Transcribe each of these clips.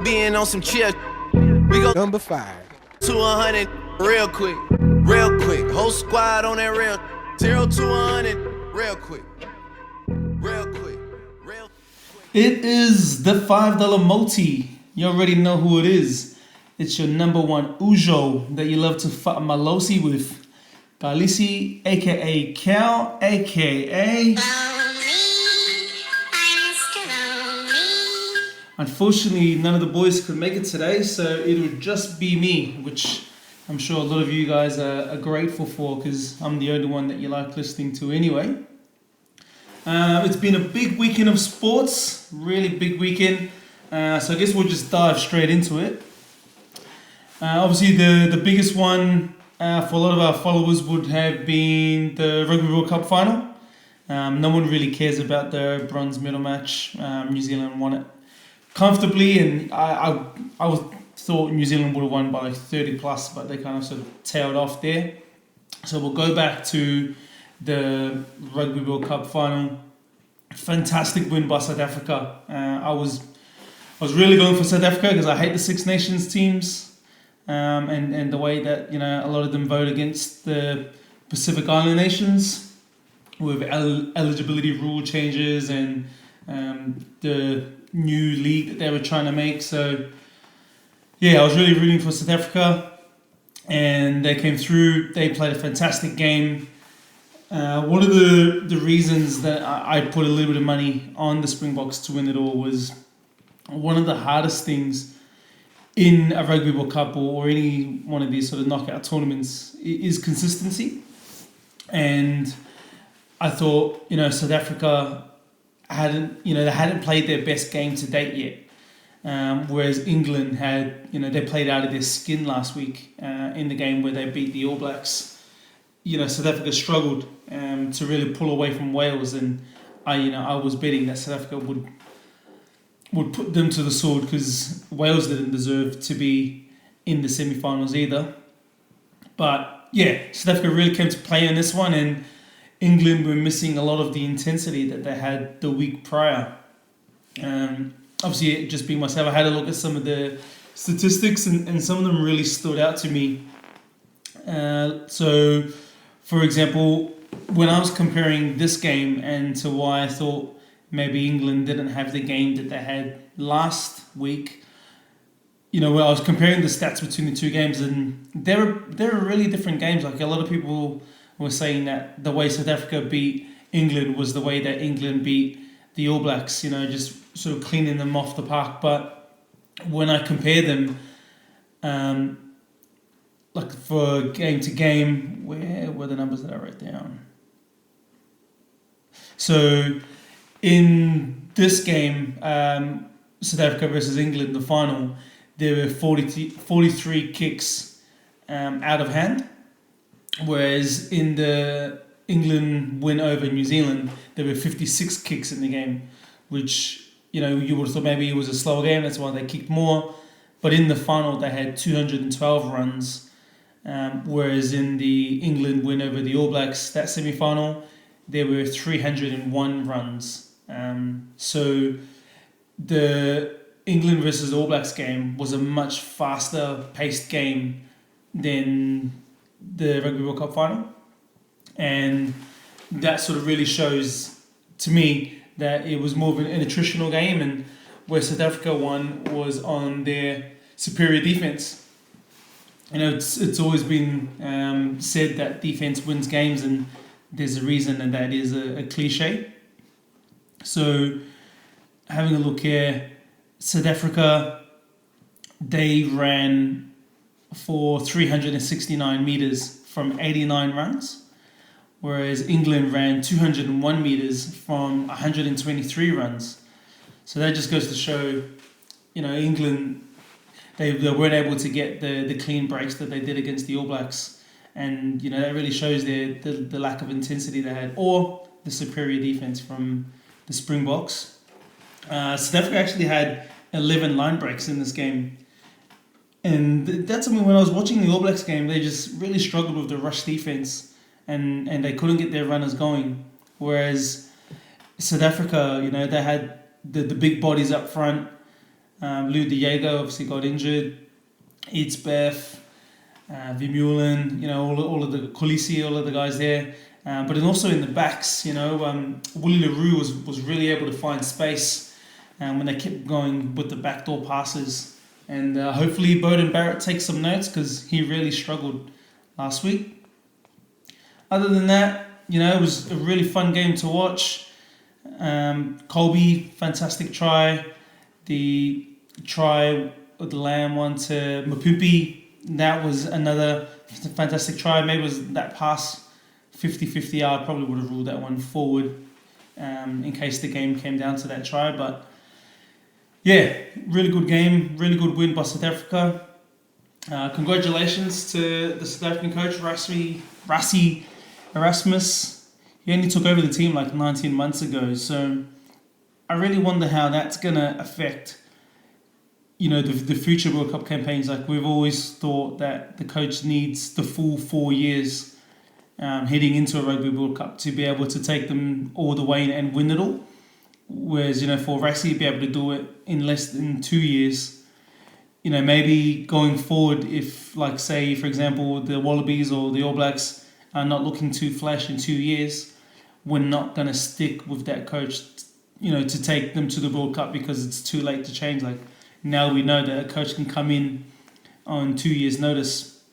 being on some chill. We go Number 5. to 100 real quick, real quick. Whole squad on that real 0 to 100 real quick, real quick, real. It is the $5 multi. You already know who it is. It's your number one Ujo that you love to fuck Malosi with. Galisi, aka Cal, aka. Unfortunately, none of the boys could make it today, so it would just be me, which I'm sure a lot of you guys are grateful for because I'm the only one that you like listening to anyway. It's been a big weekend of sports, really big weekend, so I guess we'll just dive straight into it. Obviously, the biggest one for a lot of our followers would have been the Rugby World Cup final. No one really cares about the bronze medal match. New Zealand won it comfortably, and I thought New Zealand would have won by like 30 plus, but they kind of sort of tailed off there. So we'll go back to the Rugby World Cup final. Fantastic win by South Africa. I was really going for South Africa because I hate the Six Nations teams, and the way that a lot of them vote against the Pacific Island nations with eligibility rule changes and the new league that they were trying to make. So yeah, I was really rooting for South Africa, and they came through. They played a fantastic game. One of the reasons that I put a little bit of money on the Springboks to win it all was one of the hardest things in a Rugby World Cup or any one of these sort of knockout tournaments is consistency. And I thought, South Africa they hadn't played their best game to date yet. Whereas England had, they played out of their skin last week in the game where they beat the All Blacks. South Africa struggled to really pull away from Wales, and I was betting that South Africa would put them to the sword because Wales didn't deserve to be in the semi-finals either. But yeah, South Africa really came to play in this one, and England were missing a lot of the intensity that they had the week prior. Obviously, just being myself, I had a look at some of the statistics, and some of them really stood out to me. So, for example, when I was comparing this game and to why I thought maybe England didn't have the game that they had last week, when I was comparing the stats between the two games, and they were really different games. Like, a lot of people were saying that the way South Africa beat England was the way that England beat the All Blacks, just sort of cleaning them off the park. But when I compare them, like for game to game, where were the numbers that I wrote down? So in this game, South Africa versus England, the final, there were 43 kicks out of hand. Whereas in the England win over New Zealand, there were 56 kicks in the game, which, you would have thought maybe it was a slower game, that's why they kicked more. But in the final, they had 212 runs, whereas in the England win over the All Blacks, that semi-final, there were 301 runs. So the England versus All Blacks game was a much faster paced game than the Rugby World Cup final, and that sort of really shows to me that it was more of an attritional game, and where South Africa won was on their superior defense. It's always been said that defense wins games, and there's a reason, and that is a cliche. So having a look here, South Africa, they ran for 369 meters from 89 runs, whereas England ran 201 meters from 123 runs. So that just goes to show, England, they weren't able to get the clean breaks that they did against the All Blacks, and that really shows the lack of intensity they had, or the superior defense from the Springboks. South Africa actually had 11 line breaks in this game. And that's something, when I was watching the All Blacks game, they just really struggled with the rush defense, and they couldn't get their runners going. Whereas South Africa, they had the big bodies up front. Lou Diego obviously got injured. Itzbeth, Vimulan, all of the Colisi, all of the guys there. But then also in the backs, Willie LaRue was really able to find space when they kept going with the backdoor passes. And hopefully Bowden Barrett takes some notes because he really struggled last week. Other than that, it was a really fun game to watch. Colby, fantastic try. The try with the Lamb one to Mapumpi, that was another fantastic try. Maybe it was that pass 50-50 yard, probably would have ruled that one forward in case the game came down to that try. But yeah, really good game, really good win by South Africa. Congratulations to the South African coach, Rassie Erasmus. He only took over the team like 19 months ago, so I really wonder how that's going to affect the future World Cup campaigns. Like, we've always thought that the coach needs the full 4 years heading into a Rugby World Cup to be able to take them all the way and win it all. Whereas, for Rassie to be able to do it in less than 2 years, maybe going forward, if, like, say, for example, the Wallabies or the All Blacks are not looking to flash in 2 years, we're not going to stick with that coach, to take them to the World Cup because it's too late to change. Like, now we know that a coach can come in on 2 years' notice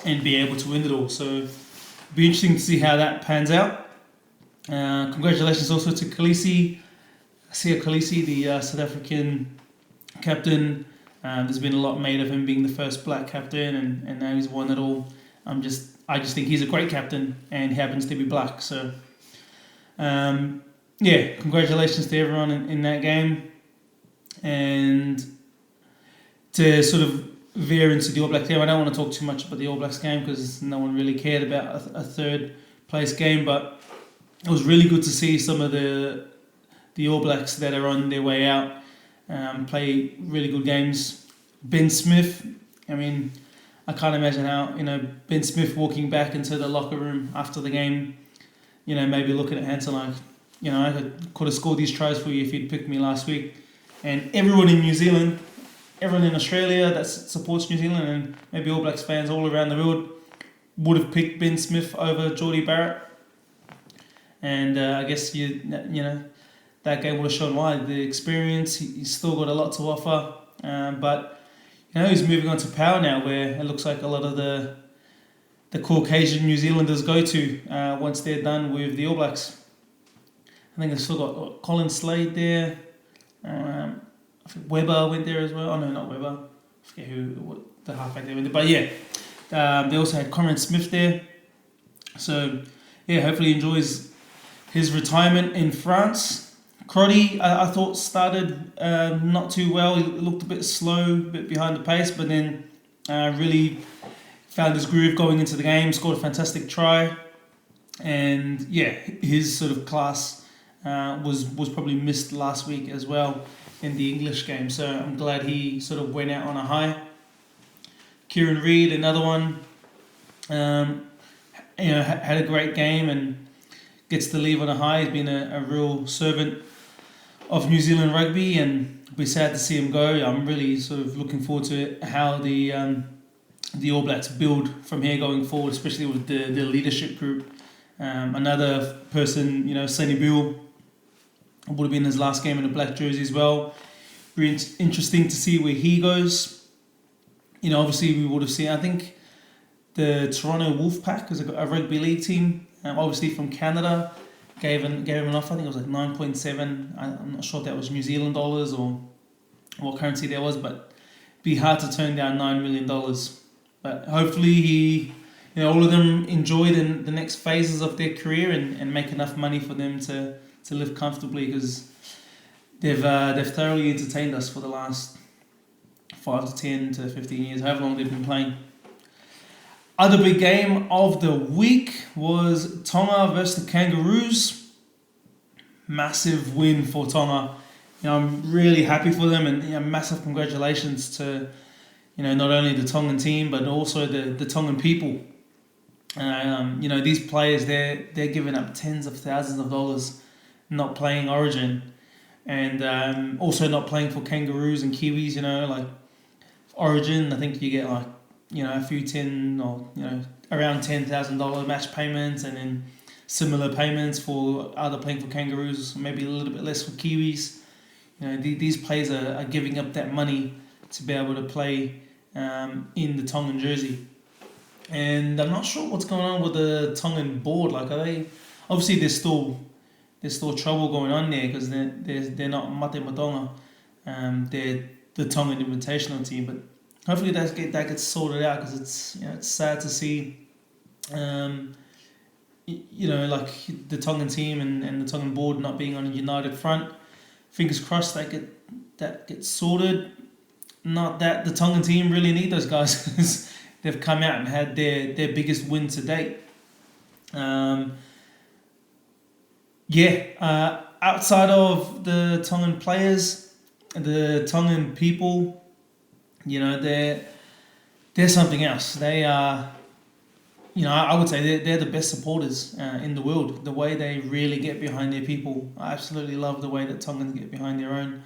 and be able to win it all. So it'll be interesting to see how that pans out. Congratulations also to Khaleesi, Sia Khaleesi, the South African captain. There's been a lot made of him being the first black captain, and now he's won it all. I just think he's a great captain, and he happens to be black. So congratulations to everyone in that game. And to sort of veer into the All Blacks game, I don't want to talk too much about the All Blacks game because no one really cared about a third place game, but it was really good to see some of the All Blacks that are on their way out play really good games. Ben Smith, I can't imagine how, Ben Smith walking back into the locker room after the game, maybe looking at Hansen like, I could have scored these tries for you if you'd picked me last week. And everyone in New Zealand, everyone in Australia that supports New Zealand, and maybe All Blacks fans all around the world would have picked Ben Smith over Jordie Barrett. And I guess that game would have shown why. The experience, he's still got a lot to offer, but he's moving on to power now, where it looks like a lot of the Caucasian New Zealanders go to once they're done with the All Blacks. I think they've still got Colin Slade there. I think Webber went there as well. Oh no, not Webber. I forget what the halfback they went there. But yeah, they also had Conrad Smith there. So yeah, hopefully he enjoys his retirement in France. Crotty, I thought started not too well. He looked a bit slow, a bit behind the pace, but then really found his groove going into the game. Scored a fantastic try, and yeah, his sort of class was probably missed last week as well in the English game. So I'm glad he sort of went out on a high. Kieran Reid, another one, had a great game and gets to leave on a high. He's been a real servant of New Zealand rugby, and we're sad to see him go. I'm really sort of looking forward to how the All Blacks build from here going forward, especially with the leadership group. Another person, Sonny Bill, would have been his last game in a black jersey as well. Very interesting to see where he goes. Obviously we would have seen, I think, the Toronto Wolfpack is a rugby league team, obviously from Canada, gave him an offer. I think it was like 9.7. I'm not sure if that was New Zealand dollars or what currency that was, but it'd be hard to turn down $9 million. But hopefully he, all of them enjoy the next phases of their career and make enough money for them to live comfortably, because they've thoroughly entertained us for the last 5 to 10 to 15 years, however long they've been playing. Other big game of the week was Tonga versus the Kangaroos. Massive win for Tonga. I'm really happy for them, and massive congratulations to not only the Tongan team but also the Tongan people. These players, they're giving up tens of thousands of dollars not playing Origin, and also not playing for Kangaroos and Kiwis. Like Origin, I think you get like a few around $10,000 match payments, and then similar payments for either playing for Kangaroos, maybe a little bit less for Kiwis. These players are giving up that money to be able to play in the Tongan jersey. And I'm not sure what's going on with the Tongan board. Like, are they? Obviously, there's still trouble going on there because they're not Mate Matonga. They're the Tongan Invitational team, but hopefully that gets sorted out, because it's sad to see. Like the Tongan team and the Tongan board not being on a united front. Fingers crossed that gets sorted. Not that the Tongan team really need those guys, because they've come out and had their biggest win to date. Outside of the Tongan players, the Tongan people, they're something else. They are, I would say they're the best supporters in the world. The way they really get behind their people. I absolutely love the way that Tongans get behind their own.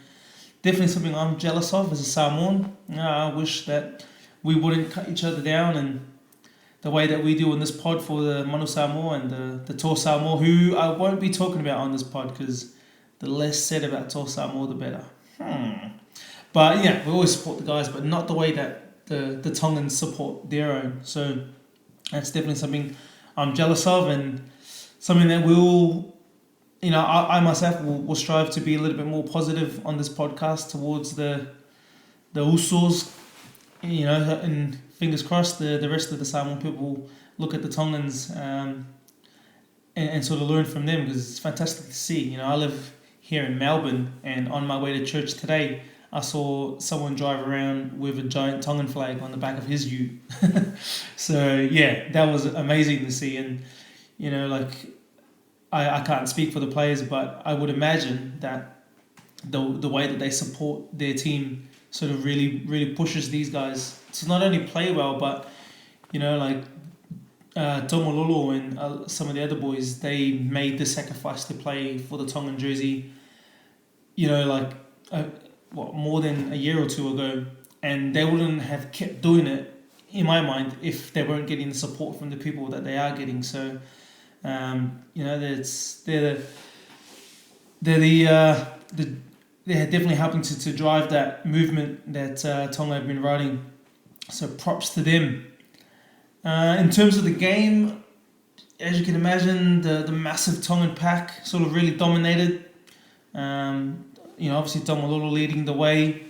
Definitely something I'm jealous of as a Samoan. I wish that we wouldn't cut each other down, and the way that we do on this pod for the Manu Samoa and the Tō Samoa, who I won't be talking about on this pod, because the less said about Tō Samoa, the better. But yeah, we always support the guys, but not the way that the Tongans support their own. So that's definitely something I'm jealous of, and something that we'll, I myself will strive to be a little bit more positive on this podcast towards the Usos, and fingers crossed the rest of the Samoan people look at the Tongans and sort of learn from them, because it's fantastic to see. I live here in Melbourne, and on my way to church today, I saw someone drive around with a giant Tongan flag on the back of his ute. So yeah, that was amazing to see. And I can't speak for the players, but I would imagine that the way that they support their team sort of really pushes these guys to not only play well, but Tomololo and some of the other boys, they made the sacrifice to play for the Tongan jersey, more than a year or two ago, and they wouldn't have kept doing it, in my mind, if they weren't getting the support from the people that they are getting. So, they're definitely helping to drive that movement that Tonga have been riding. So props to them. In terms of the game, as you can imagine, the massive Tongan pack sort of really dominated. Obviously Tomololo leading the way,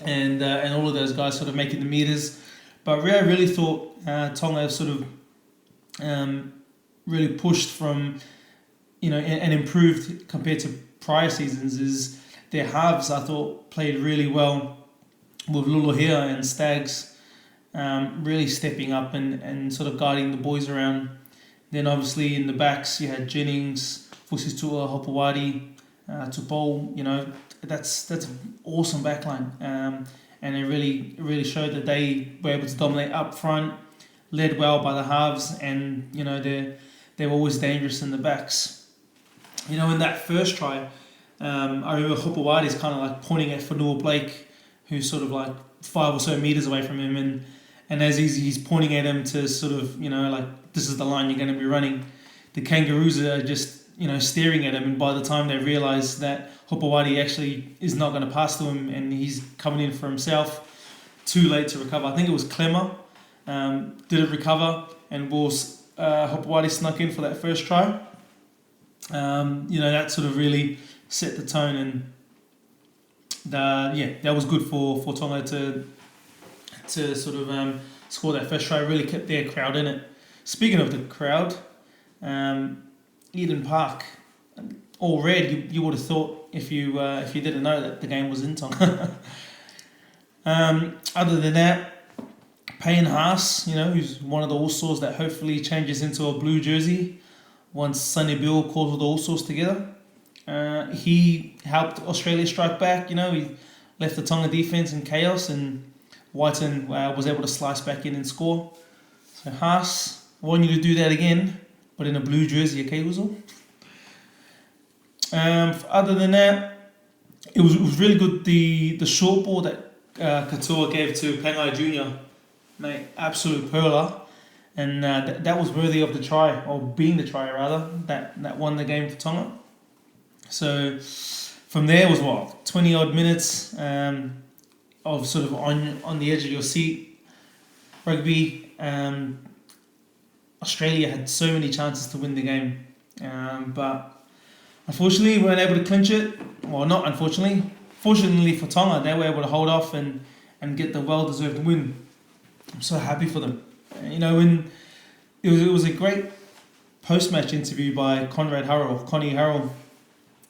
and all of those guys sort of making the meters. But I really thought Tonga sort of really pushed from, and improved compared to prior seasons. Is their halves, I thought, played really well, with Luluhea and Stags really stepping up and sort of guiding the boys around. Then obviously in the backs you had Jennings, Fusistua, Hopewadi, Tupou. That's an awesome backline, and it really showed that they were able to dominate up front, led well by the halves, and they were always dangerous in the backs. In that first try, I remember Hopewadi is kind of like pointing at Whanua Blake, who's sort of like 5 or so meters away from him, and as he's pointing at him to sort of this is the line you're going to be running, the Kangaroos are just staring at him, and by the time they realise that Hopewadi actually is not going to pass to him and he's coming in for himself, too late to recover. I think it was Clemmer didn't recover, and Hopewadi snuck in for that first try. That sort of really set the tone, and that was good for Tonga to sort of score that first try. Really kept their crowd in it. Speaking of the crowd, Eden Park, all red. You would have thought if you didn't know that the game was in Tonga. Other than that, Payne Haas, who's one of the All-Stars that hopefully changes into a blue jersey once Sonny Bill calls all the All-Stars together. He helped Australia strike back. He left the Tonga defence in chaos, and Whiten was able to slice back in and score. So Haas, I want you to do that again, but in a blue jersey, okay, Uzo? Other than that, it was really good. The short ball that Katoa gave to Pangai Jr., mate, absolute perler. And that was worthy of the try, or being the try rather, that won the game for Tonga. So from there was 20 odd minutes of sort of on the edge of your seat rugby. Australia had so many chances to win the game, but unfortunately we weren't able to clinch it. Well, not unfortunately. Fortunately for Tonga, they were able to hold off and get the well-deserved win. I'm so happy for them. When it was a great post-match interview by Connie Harrell.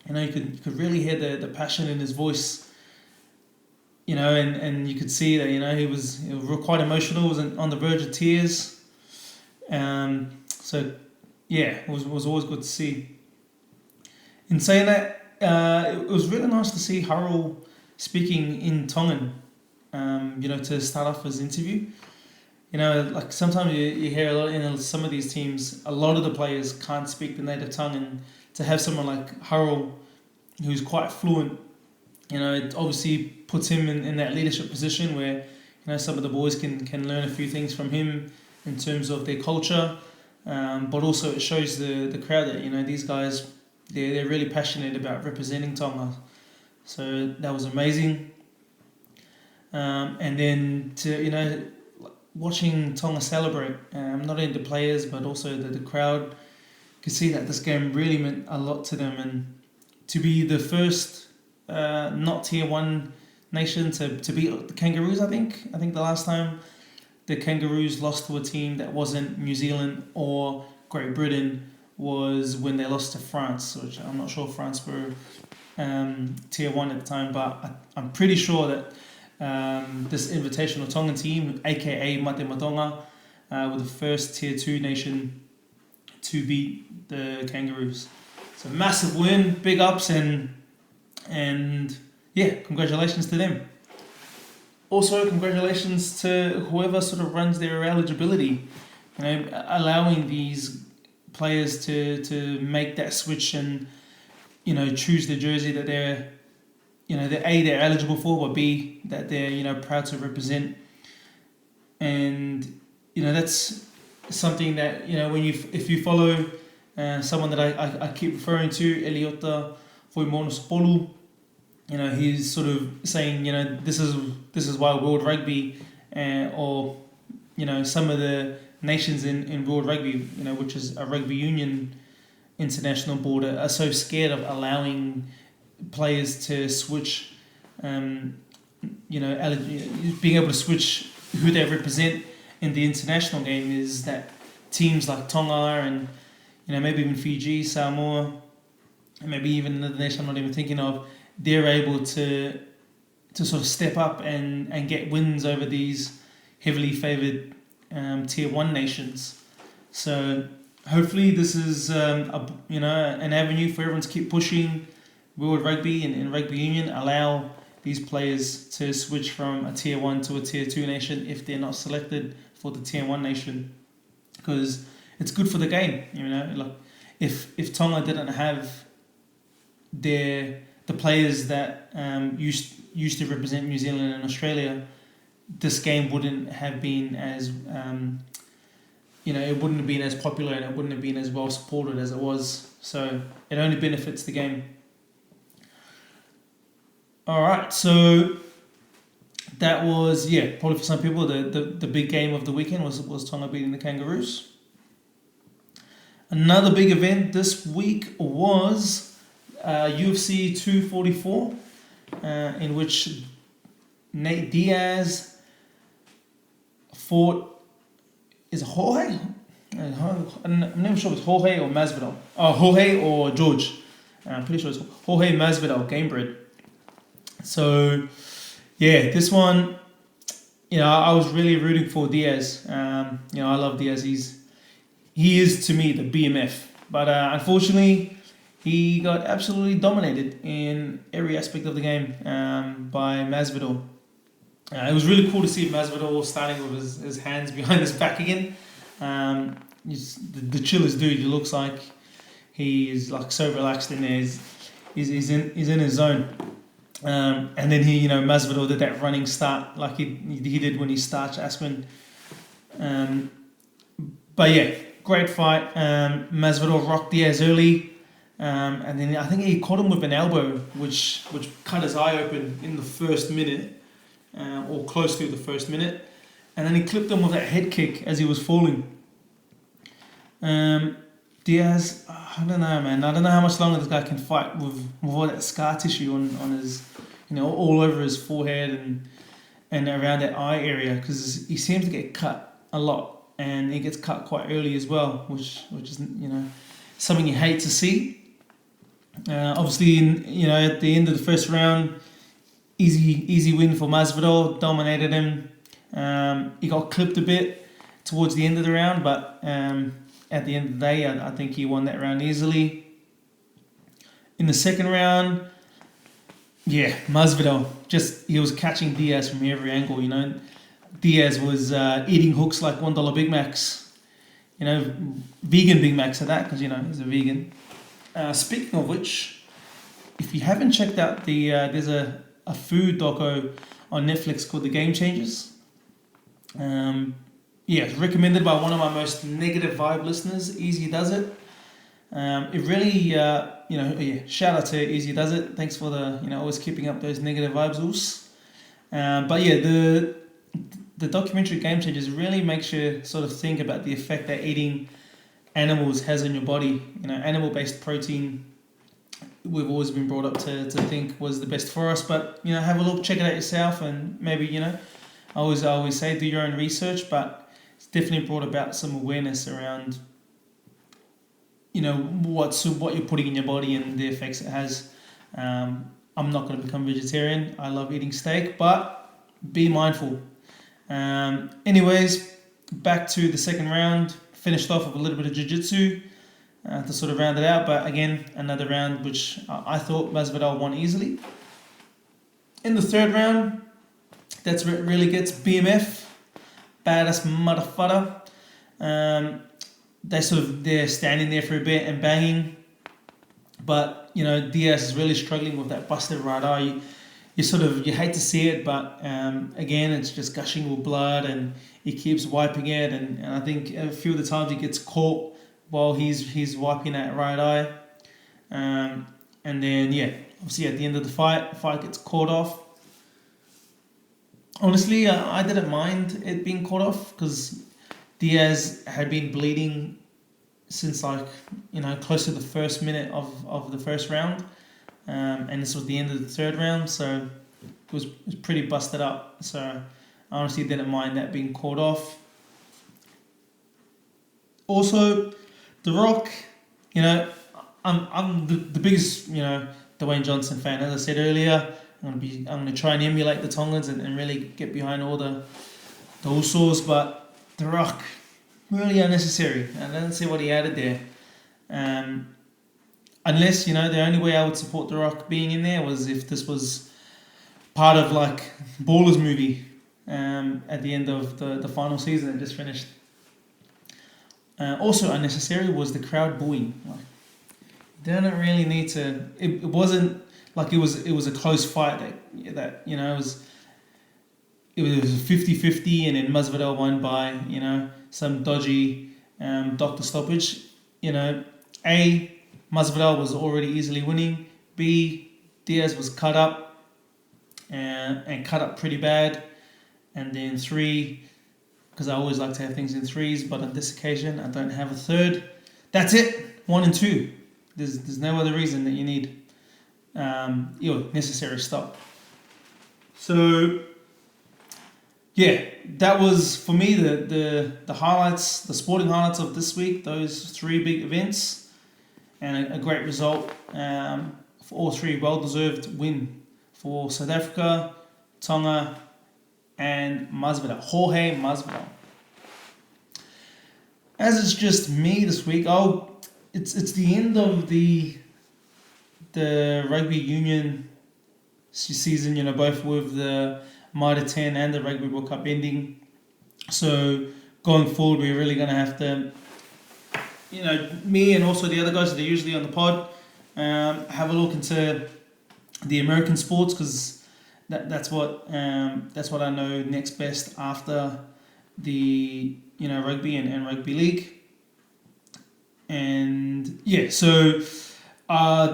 You could really hear the passion in his voice. And you could see that he was quite emotional. Was on the verge of tears. So yeah, it was always good to see. In saying that, it was really nice to see Harrell speaking in Tongan. To start off his interview. Like sometimes you hear a lot in some of these teams, a lot of the players can't speak the native tongue, and to have someone like Harrell, who's quite fluent, it obviously puts him in that leadership position where, some of the boys can learn a few things from him in terms of their culture, but also it shows the crowd that, these guys, they're really passionate about representing Tonga. So that was amazing. And then to, watching Tonga celebrate, not only the players but also the crowd, could see that this game really meant a lot to them, and to be the first not tier 1 nation to beat the Kangaroos. I think the last time the Kangaroos lost to a team that wasn't New Zealand or Great Britain was when they lost to France, which I'm not sure if France were tier 1 at the time, but I'm pretty sure that this invitational Tongan team, aka Mate Matonga, were the first tier 2 nation to beat the Kangaroos. So massive win, big ups, and yeah, congratulations to them. Also, congratulations to whoever sort of runs their eligibility, allowing these players to make that switch and choose the jersey that they're they're eligible for, but B, that they're proud to represent. And that's something that if you follow someone that I keep referring to, Eliota Foimonosopolu, he's sort of saying this is why World Rugby or some of the nations in World Rugby, which is a rugby union international board, are so scared of allowing players to switch, being able to switch who they represent in the international game, is that teams like Tonga and maybe even Fiji, Samoa, and maybe even another nation I'm not even thinking of, they're able to sort of step up and get wins over these heavily favoured tier 1 nations. So hopefully this is an avenue for everyone to keep pushing World Rugby and Rugby Union, allow these players to switch from a tier 1 to a tier 2 nation if they're not selected for the tier 1 nation, because it's good for the game. Like if Tonga didn't have the players that used to represent New Zealand and Australia, this game wouldn't have been as it wouldn't have been as popular, and it wouldn't have been as well supported as it was. So it only benefits the game. All right, so that was probably for some people the big game of the weekend was Tonga beating the Kangaroos. Another big event this week was UFC 244, in which Nate Diaz fought, is it Jorge? I'm never sure if it's Jorge or Masvidal. Oh, Jorge or George. I'm pretty sure it's Jorge Masvidal, Gamebred. So, yeah, this one, I was really rooting for Diaz. I love Diaz. He is, to me, the BMF. But unfortunately, he got absolutely dominated in every aspect of the game by Masvidal. It was really cool to see Masvidal starting with his hands behind his back again. He's the chillest dude. He looks like he is like so relaxed in there. He's in his zone. And then Masvidal did that running start like he did when he starched Askren. But yeah, great fight. Masvidal rocked Diaz early. And then I think he caught him with an elbow, which cut his eye open in the first minute, or close to the first minute. And then he clipped him with that head kick as he was falling. Diaz, I don't know, man. I don't know how much longer this guy can fight with all that scar tissue on his, all over his forehead and around that eye area, because he seems to get cut a lot, and he gets cut quite early as well, which is something you hate to see. Obviously, at the end of the first round, easy win for Masvidal, dominated him. He got clipped a bit towards the end of the round, but at the end of the day, I think he won that round easily. In the second round, Masvidal, he was catching Diaz from every angle, Diaz was eating hooks like $1 Big Macs, vegan Big Macs at that, because, he's a vegan. Speaking of which, if you haven't checked out there's a food doco on Netflix called The Game Changers. It's recommended by one of my most negative vibe listeners, Easy Does It. It really, shout out to Easy Does It. Thanks for always keeping up those negative vibes, Oos. The documentary Game Changers really makes you sort of think about the effect that eating animals has on your body. Animal-based protein, we've always been brought up to think was the best for us, but have a look, check it out yourself, and maybe I always say do your own research, but it's definitely brought about some awareness around what you're putting in your body and the effects it has. I'm not going to become vegetarian. I love eating steak, but be mindful. Anyways, back to the second round. Finished off with a little bit of jiu-jitsu to sort of round it out, but again, another round which I thought Masvidal won easily. In the third round, that's where it really gets BMF, badass motherfucker. They're standing there for a bit and banging, but Diaz is really struggling with that busted right eye. You hate to see it, but again, it's just gushing with blood, and he keeps wiping it, and I think a few of the times he gets caught while he's wiping that right eye, and then obviously at the end of the fight gets caught off. Honestly, I didn't mind it being caught off, because Diaz had been bleeding since close to the first minute of the first round. And this was the end of the third round, so it was pretty busted up. So I honestly didn't mind that being caught off. Also, The Rock, I'm the biggest Dwayne Johnson fan. As I said earlier, I'm gonna try and emulate the Tongans and really get behind all the Usos, but The Rock, really unnecessary. I don't see what he added there. Unless, the only way I would support The Rock being in there was if this was part of Ballers movie at the end of the final season that just finished. Also unnecessary was the crowd booing. Didn't really need to. It wasn't like it was a close fight that it was a 50-50, and then Masvidal won by some dodgy doctor stoppage. Masvidal was already easily winning. B, Diaz was cut up and cut up pretty bad. And then 3, because I always like to have things in 3s, but on this occasion I don't have a third. That's it. 1 and 2. There's no other reason that you need necessary stop. So that was for me the highlights, the sporting highlights of this week. Those 3 big events. And a great result for all 3. Well-deserved win for South Africa, Tonga, and Masvidal. Jorge Masvidal. As it's just me this week, it's the end of the rugby union season. Both with the Mitre 10 and the Rugby World Cup ending. So going forward, we're really going to have to. Me and also the other guys that are usually on the pod have a look into the American sports, because that's what I know next best after the rugby and rugby league. And yeah, so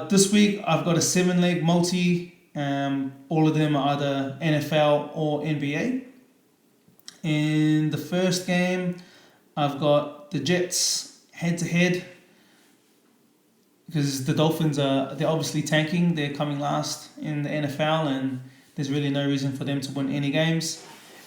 this week I've got a 7-leg multi. All of them are either NFL or NBA. In the first game, I've got the Jets head to head, because the Dolphins they're obviously tanking. They're coming last in the NFL, and there's really no reason for them to win any games.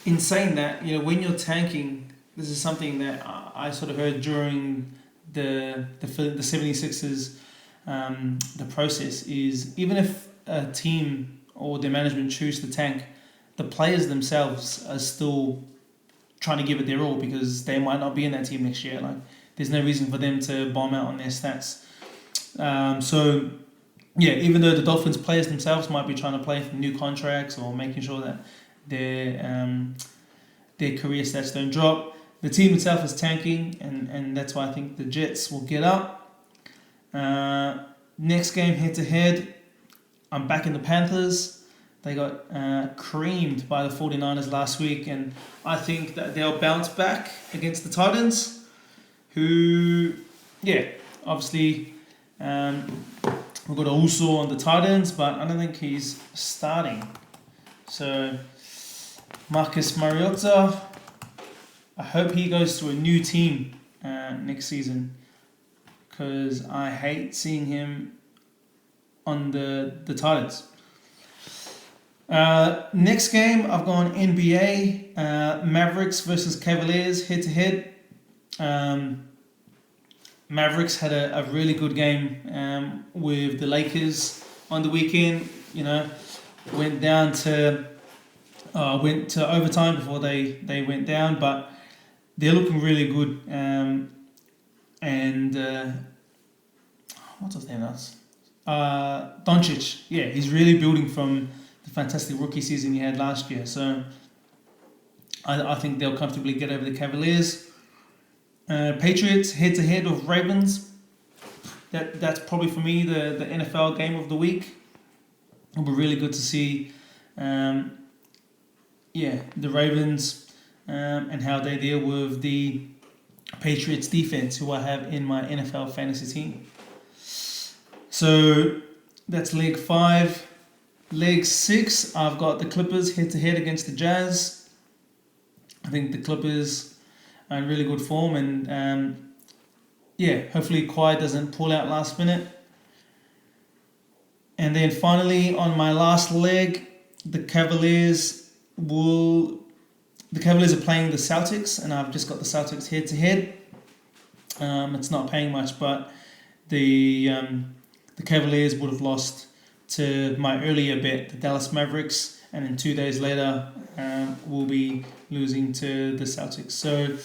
In saying that, when you're tanking, this is something that I sort of heard during the 76ers, the process is, even if a team or their management choose to tank, the players themselves are still trying to give it their all, because they might not be in that team next year. Like, there's no reason for them to bomb out on their stats. So yeah, even though the Dolphins players themselves might be trying to play for new contracts or making sure that their career stats don't drop, the team itself is tanking, and that's why I think the Jets will get up. Next game, head to head, I'm back in the Panthers. They got creamed by the 49ers last week, and I think that they'll bounce back against the Titans, who, obviously, we've got Uso on the Titans, but I don't think he's starting. So Marcus Mariota, I hope he goes to a new team next season, because I hate seeing him on the Titans. Next game, I've gone NBA, Mavericks versus Cavaliers head to head. Mavericks had a really good game with the Lakers on the weekend. Went down to went to overtime before they went down, but they're looking really good. And what's his name else? Doncic. Yeah, he's really building from the fantastic rookie season he had last year. So I think they'll comfortably get over the Cavaliers. Patriots head to head with Ravens. That's probably for me the NFL game of the week. It'll be really good to see the Ravens and how they deal with the Patriots defense, who I have in my NFL fantasy team. So that's leg 5. Leg 6, I've got the Clippers head to head against the Jazz. I think the Clippers are in really good form, and hopefully Kawhi doesn't pull out last minute. And then finally, on my last leg, the Cavaliers are playing the Celtics, and I've just got the Celtics head to head. It's not paying much, but the Cavaliers would have lost to my earlier bet, the Dallas Mavericks, and then 2 days later we'll be losing to the Celtics. So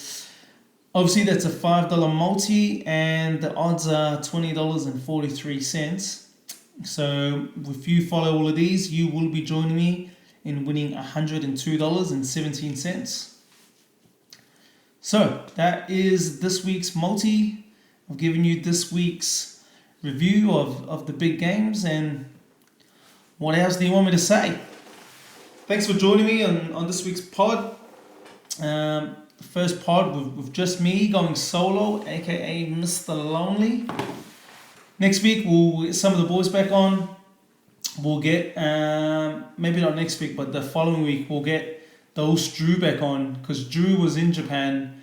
obviously that's a $5 multi, and the odds are $20.43. So if you follow all of these, you will be joining me in winning $102.17. So that is this week's multi. I've given you this week's review of the big games, and what else do you want me to say? Thanks for joining me on this week's pod. First pod with just me going solo, aka Mr. Lonely. Next week we'll get some of the boys back on. We'll get, maybe not next week, but the following week we'll get the host Drew back on, because Drew was in Japan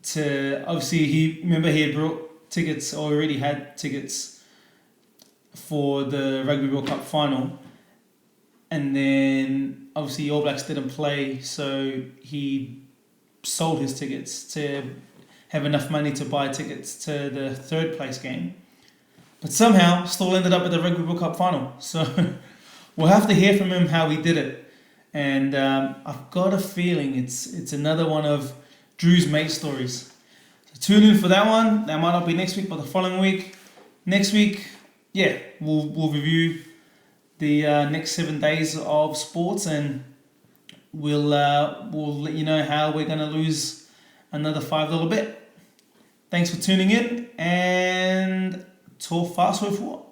to, obviously he had brought tickets, or already had tickets for the Rugby World Cup final, and then obviously All Blacks didn't play, so he sold his tickets to have enough money to buy tickets to the third place game, but somehow still ended up at the Rugby World Cup final. So we'll have to hear from him how he did it, and I've got a feeling it's another one of Drew's mate stories. So tune in for that one. That might not be next week, but the following week. Next week, we'll review the next 7 days of sports, and we'll let you know how we're going to lose another $5 bet. Thanks for tuning in, and talk fast with what?